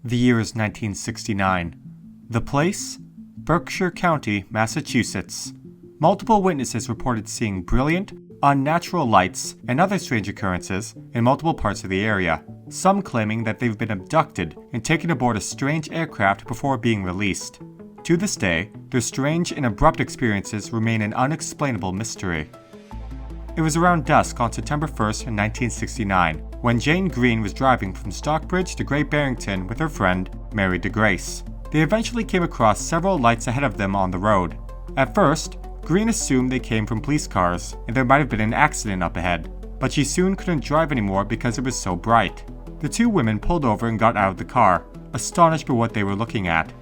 The year is 1969. The place? Berkshire County, Massachusetts. Multiple witnesses reported seeing brilliant, unnatural lights and other strange occurrences in multiple parts of the area, some claiming that they've been abducted and taken aboard a strange aircraft before being released. To this day, their strange and abrupt experiences remain an unexplainable mystery. It was around dusk on September 1st, 1969, when Jane Green was driving from Stockbridge to Great Barrington with her friend, Mary DeGrace. They eventually came across several lights ahead of them on the road. At first, Green assumed they came from police cars and there might have been an accident up ahead, but she soon couldn't drive anymore because it was so bright. The two women pulled over and got out of the car, astonished by what they were looking at.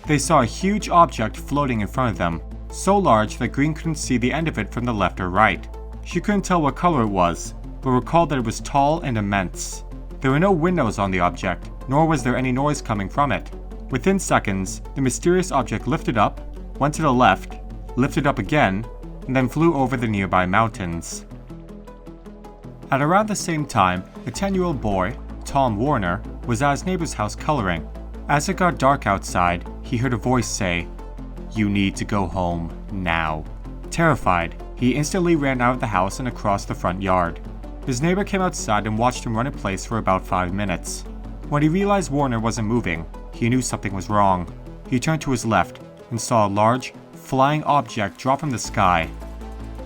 They saw a huge object floating in front of them, so large that Green couldn't see the end of it from the left or right. She couldn't tell what color it was, but recalled that it was tall and immense. There were no windows on the object, nor was there any noise coming from it. Within seconds, the mysterious object lifted up, went to the left, lifted up again, and then flew over the nearby mountains. At around the same time, a 10-year-old boy, Tom Warner, was at his neighbor's house coloring. As it got dark outside, he heard a voice say, "You need to go home now." Terrified, he instantly ran out of the house and across the front yard. His neighbor came outside and watched him run in place for about 5 minutes. When he realized Warner wasn't moving, he knew something was wrong. He turned to his left and saw a large, flying object drop from the sky.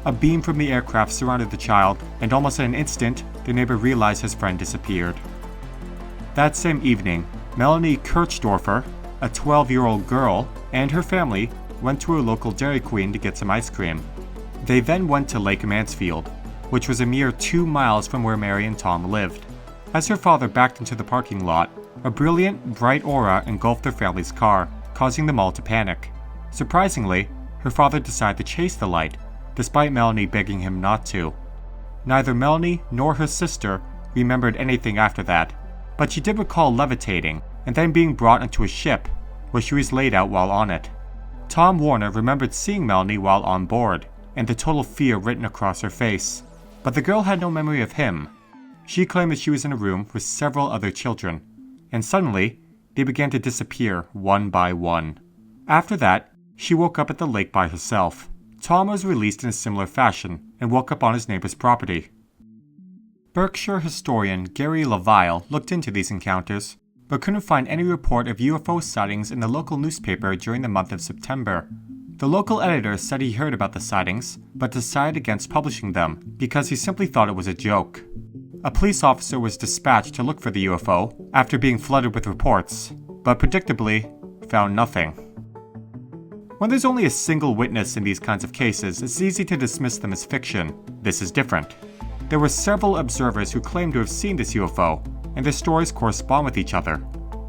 A beam from the aircraft surrounded the child, and almost in an instant, the neighbor realized his friend disappeared. That same evening, Melanie Kirchdorfer, a 12-year-old girl, and her family went to a local Dairy Queen to get some ice cream. They then went to Lake Mansfield, which was a mere 2 miles from where Mary and Tom lived. As her father backed into the parking lot, a brilliant, bright aura engulfed their family's car, causing them all to panic. Surprisingly, her father decided to chase the light, despite Melanie begging him not to. Neither Melanie nor her sister remembered anything after that, but she did recall levitating and then being brought into a ship, where she was laid out while on it. Tom Warner remembered seeing Melanie while on board, and the total fear written across her face. But the girl had no memory of him. She claimed that she was in a room with several other children, and suddenly, they began to disappear one by one. After that, she woke up at the lake by herself. Tom was released in a similar fashion and woke up on his neighbor's property. Berkshire historian Gary LaVille looked into these encounters, but couldn't find any report of UFO sightings in the local newspaper during the month of September. The local editor said he heard about the sightings, but decided against publishing them because he simply thought it was a joke. A police officer was dispatched to look for the UFO after being flooded with reports, but predictably, found nothing. When there's only a single witness in these kinds of cases, it's easy to dismiss them as fiction. This is different. There were several observers who claimed to have seen this UFO, and their stories correspond with each other.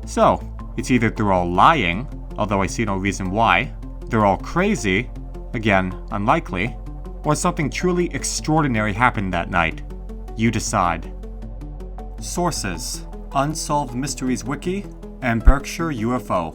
So, it's either they're all lying, although I see no reason why, they're all crazy, again, unlikely, or something truly extraordinary happened that night. You decide. Sources: Unsolved Mysteries Wiki and Berkshire UFO.